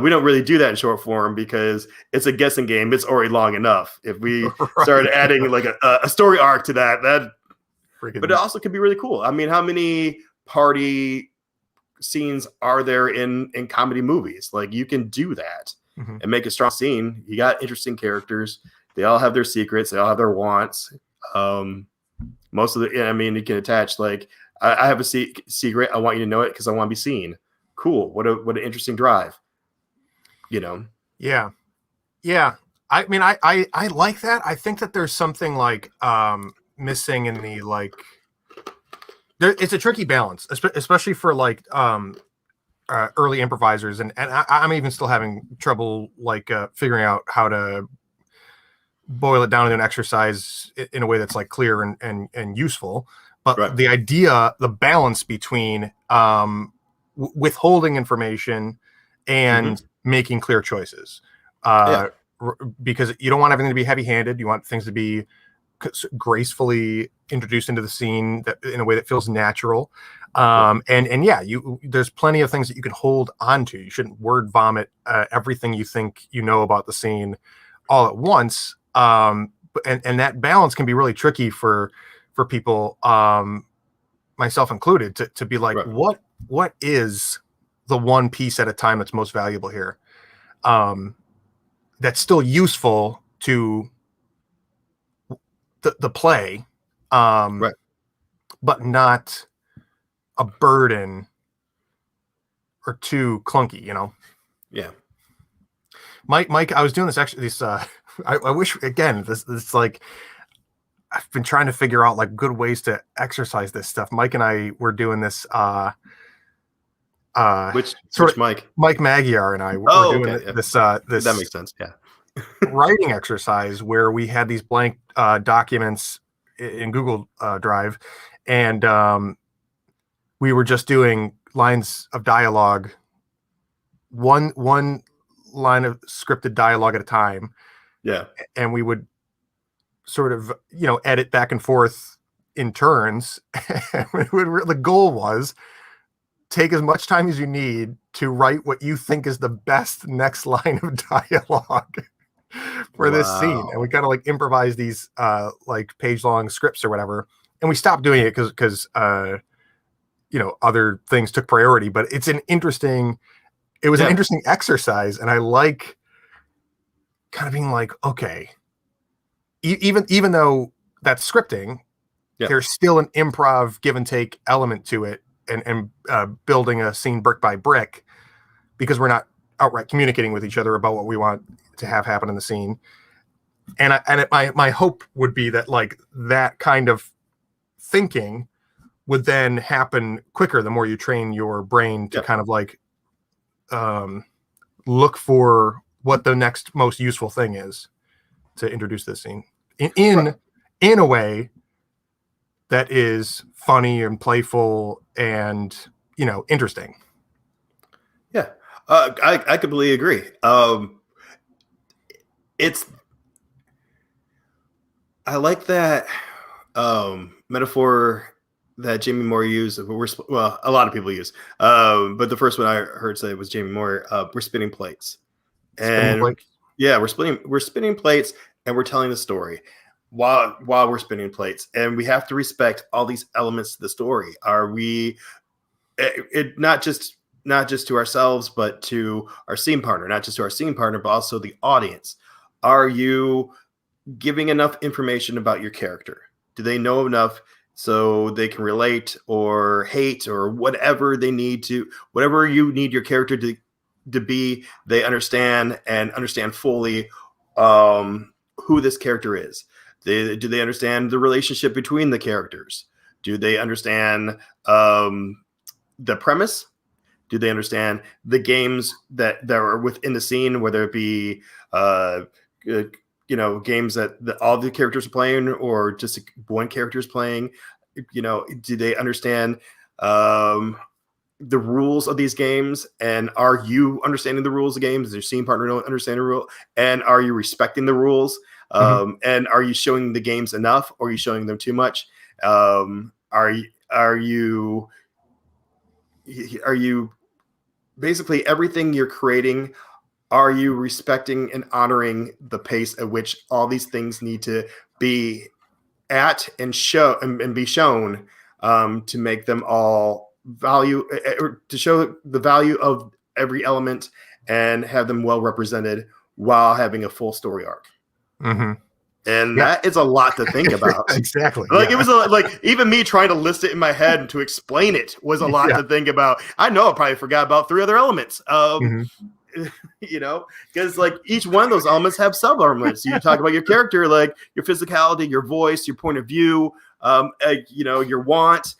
We don't really do that in short form because it's a guessing game. It's already long enough. If we started adding like a story arc to that, but it also could be really cool. I mean, how many party scenes are there in comedy movies? Like, you can do that and make a strong scene. You got interesting characters. They all have their secrets. They all have their wants. Most of the, I mean, you can attach like, I have a secret. I want you to know it because I want to be seen. Cool. What an interesting drive. Yeah. I mean, I like that. I think that there's something like missing in the like. It's a tricky balance, especially for like early improvisers, and I'm even still having trouble like figuring out how to boil it down into an exercise in a way that's like clear and useful. But the idea, the balance between withholding information and making clear choices, because you don't want everything to be heavy-handed. You want things to be gracefully introduced into the scene in a way that feels natural. There's plenty of things that you can hold on to. You shouldn't word vomit everything you think you know about the scene all at once. And that balance can be really tricky for people, myself included, to be like, what is the one piece at a time that's most valuable here, that's still useful to the play, but not a burden or too clunky, Mike, I was doing this actually, I wish, again, this like, I've been trying to figure out like good ways to exercise this stuff. Mike and I were doing this which Mike Magyar and I were doing this that makes sense. Writing exercise where we had these blank documents in Google Drive, and we were just doing lines of dialogue, one line of scripted dialogue at a time. And we would sort of edit back and forth in turns. The goal was take as much time as you need to write what you think is the best next line of dialogue for this scene. And we kind of like improvise these like page-long scripts or whatever, and we stopped doing it because other things took priority. But it's an interesting exercise, and I like kind of being like, okay, even though that's scripting, there's still an improv give and take element to it, and building a scene brick by brick, because we're not outright communicating with each other about what we want to have happen in the scene. And my hope would be that like that kind of thinking would then happen quicker the more you train your brain to kind of like look for what the next most useful thing is to introduce this scene in a way that is funny and playful and, you know, interesting. Yeah, I completely agree. I like that metaphor that Jamie Moore used. Well, a lot of people use, but the first one I heard say was Jamie Moore. We're spinning plates, yeah, we're spinning plates, and we're telling the story while we're spinning plates, and we have to respect all these elements to the story. Are we not just to ourselves, but to our scene partner, not just to our scene partner, but also the audience? Are you giving enough information about your character? Do they know enough so they can relate or hate or whatever they need to, whatever you need your character to be, they understand fully who this character is. Do they understand the relationship between the characters? Do they understand the premise? Do they understand the games that are within the scene, whether it be games that all the characters are playing or just one character is playing? Do they understand the rules of these games? And are you understanding the rules of games? Is your scene partner don't understand the rule? And are you respecting the rules? And are you showing the games enough, or are you showing them too much? Are you basically everything you're creating? Are you respecting and honoring the pace at which all these things need to be at and show and be shown to make them all value, or to show the value of every element and have them well represented while having a full story arc? And that is a lot to think about. Exactly. Like it was like even me trying to list it in my head and to explain it was a lot to think about. I know I probably forgot about 3 other elements. Because like each one of those elements have sub elements. You talk about your character, like your physicality, your voice, your point of view, your want,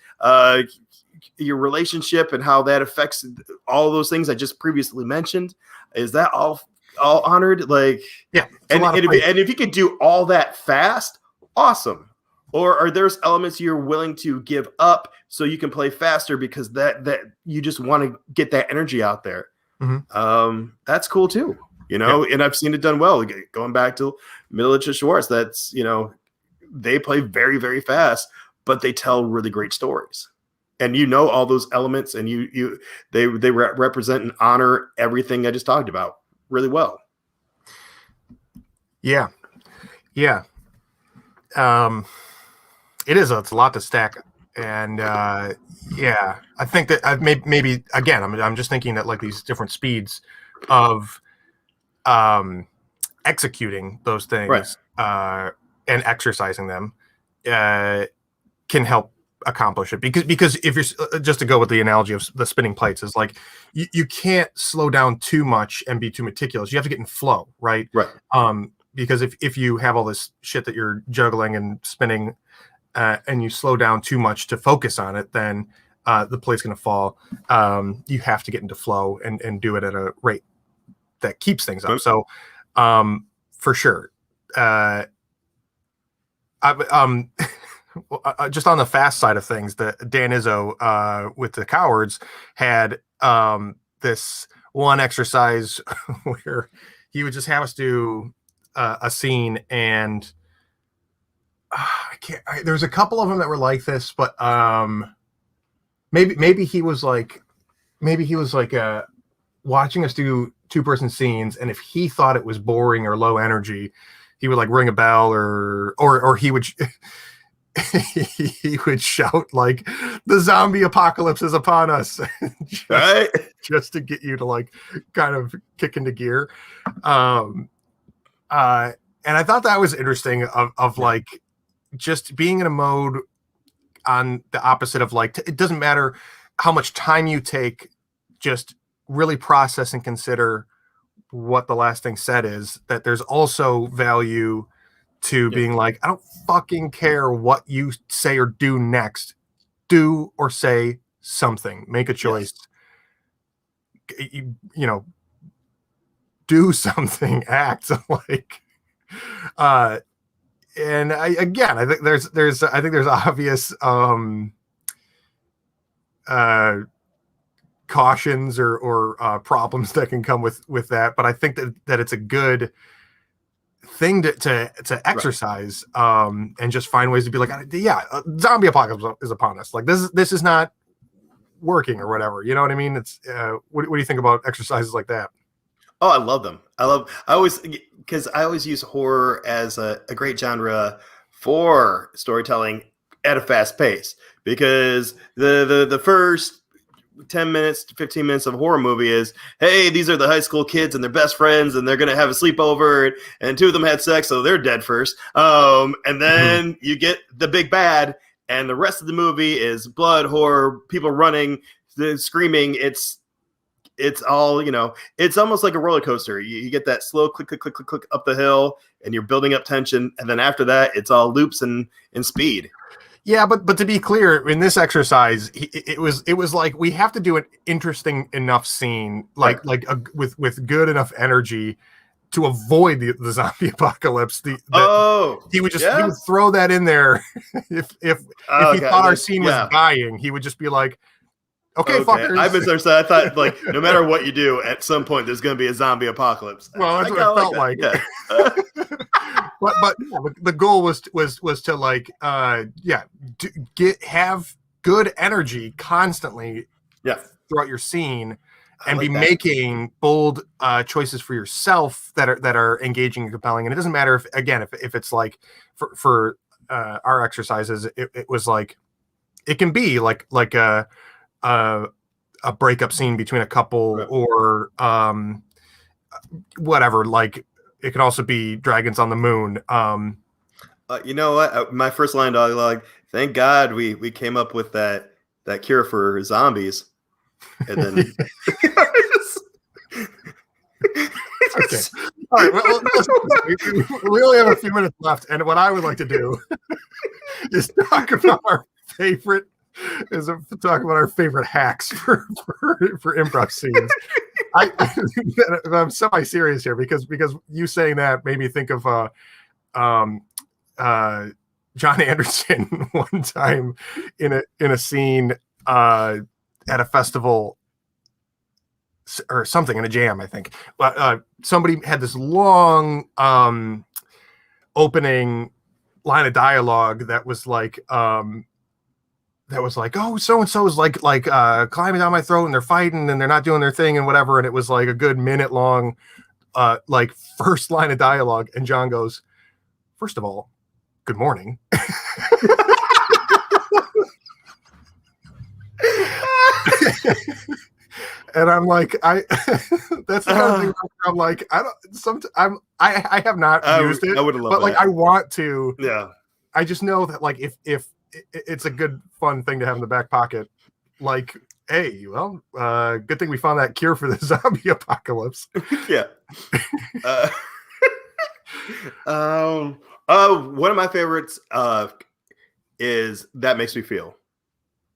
your relationship, and how that affects all those things I just previously mentioned. Is that all honored? Like, yeah. And if you could do all that fast, awesome. Or are there elements you're willing to give up so you can play faster because that you just want to get that energy out there? That's cool too, and I've seen it done well. Going back to Middleditch Schwartz, that's they play very, very fast, but they tell really great stories, and all those elements, and they represent and honor everything I just talked about really well. Yeah. It's a lot to stack. And I think that I've maybe again, I'm just thinking that like these different speeds of executing those things and exercising them can help accomplish it, because if you're just to go with the analogy of the spinning plates, is like you can't slow down too much and be too meticulous. You have to get in flow, right? Because if you have all this shit that you're juggling and spinning, and you slow down too much to focus on it, then the plate's going to fall. You have to get into flow and do it at a rate that keeps things up. So for sure. Just on the fast side of things, the Dan Izzo with the Cowards had this one exercise where he would just have us do a scene, and there's a couple of them that were like this, but maybe he was like watching us do 2-person scenes, and if he thought it was boring or low energy, he would like ring a bell or he would he would shout like the zombie apocalypse is upon us, just to get you to like kind of kick into gear. And I thought that was interesting of like just being in a mode on the opposite of like, it doesn't matter how much time you take, just really process and consider what the last thing said is, that there's also value to being like, I don't fucking care what you say or do next. Do or say something. Make a choice. You know, do something. Act like. And I think there's obvious cautions or problems that can come with that, but I think that it's a good thing to exercise, and just find ways to be like, zombie apocalypse is upon us. Like this is not working or whatever. You know what I mean? It's what do you think about exercises like that? Oh, I love them. I always use horror as a great genre for storytelling at a fast pace, because the first 10 minutes to 15 minutes of a horror movie is, hey, these are the high school kids and their best friends and they're going to have a sleepover and two of them had sex, so they're dead first. And then you get the big bad, and the rest of the movie is blood, horror, people running, screaming. It's all, it's almost like a roller coaster. You get that slow click, click, click, click, click up the hill, and you're building up tension. And then after that, it's all loops and speed. Yeah, but to be clear, in this exercise, it was like, we have to do an interesting enough scene, with good enough energy to avoid the zombie apocalypse. He would throw that in there if he thought our scene was dying. He would just be like, okay, fuckers. I misunderstood. I thought, like, no matter what you do, at some point there's going to be a zombie apocalypse. Well, that's what it felt like. Yeah. but the goal was to like, have good energy constantly throughout your scene, and be making bold choices for yourself that are engaging and compelling. And it doesn't matter if it's like for our exercises, it was like, it can be like a breakup scene between a couple, or whatever. Like, it can also be dragons on the moon. You know what? My first line dialogue, thank God we came up with that cure for zombies. And then okay. All right. Well, we only have a few minutes left, and what I would like to do is talk about our favorite hacks for improv scenes. I'm semi-serious here because you saying that made me think of John Anderson one time in a scene at a festival or something, in a jam, I think. Somebody had this long opening line of dialogue that was like, oh, so and so is like climbing down my throat, and they're fighting and they're not doing their thing and whatever. And it was like a good minute long first line of dialogue, and John goes, first of all, good morning. And I'm like, that's the kind of thing where I'm like, I have not used it, I would have loved but like, that. I want to. Yeah. I just know that, like, if it's a good fun thing to have in the back pocket, like, hey, well, good thing we found that cure for the zombie apocalypse. Yeah. One of my favorites is That Makes Me Feel,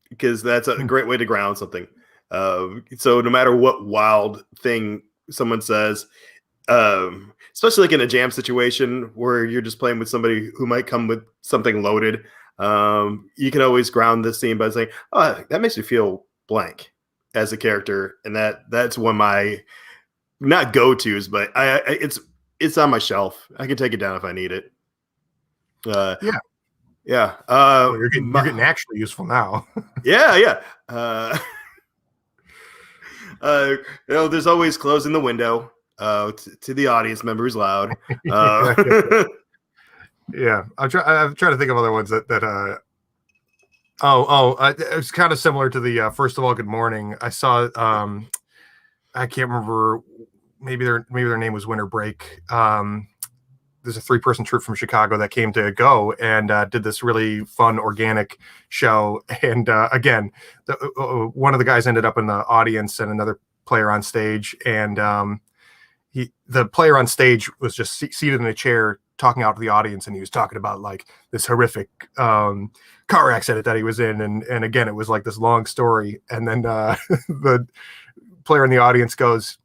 because that's a great way to ground something. So no matter what wild thing someone says, especially like in a jam situation where you're just playing with somebody who might come with something loaded, you can always ground this scene by saying, oh, that makes me feel blank as a character. And that's one of my, not go-tos, but it's on my shelf. I can take it down if I need it. Yeah. Well, you're getting actually useful now. Yeah. There's always closing the window to the audience member who's loud. Yeah, I'm trying to think of other ones that it's kind of similar to the first of all, good morning. I saw I can't remember, maybe their name was Winter Break. There's a 3-person troupe from Chicago that came to go and did this really fun organic show. And again, one of the guys ended up in the audience and another player on stage. And the player on stage was just seated in a chair talking out to the audience, and he was talking about like this horrific car accident that he was in, and again it was like this long story, and then the player in the audience goes,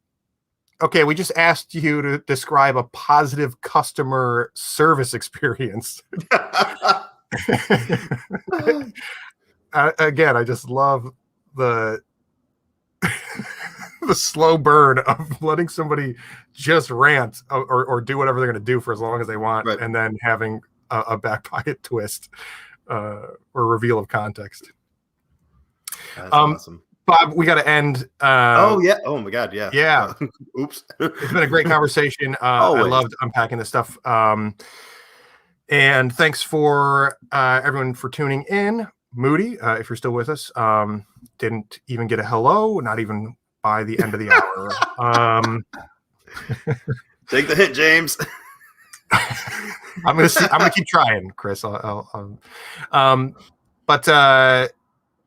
okay, we just asked you to describe a positive customer service experience. Again, I just love the the slow burn of letting somebody just rant or do whatever they're going to do for as long as they want, Right. and then having a back pocket twist or reveal of context. That's awesome. Bob, we got to end. Oh yeah. Oh my God. Yeah. Yeah. Oops. It's been a great conversation. I loved unpacking this stuff. And thanks for everyone for tuning in. Moody, if you're still with us, didn't even get a hello, not even by the end of the hour. Take the hit, James. I'm gonna keep trying, Chris. But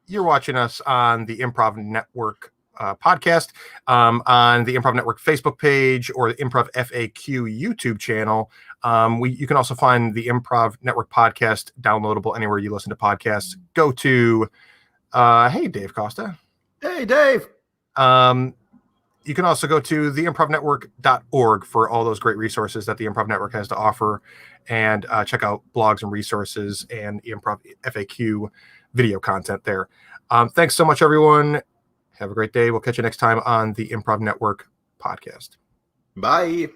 you're watching us on the Improv Network podcast, on the Improv Network Facebook page or the Improv FAQ YouTube channel. You can also find the Improv Network podcast downloadable anywhere you listen to podcasts. Go to hey, Dave Costa. Hey, Dave. You can also go to theimprovnetwork.org for all those great resources that the Improv Network has to offer, and check out blogs and resources and the Improv FAQ video content there. Thanks so much, everyone. Have a great day. We'll catch you next time on the Improv Network podcast. Bye.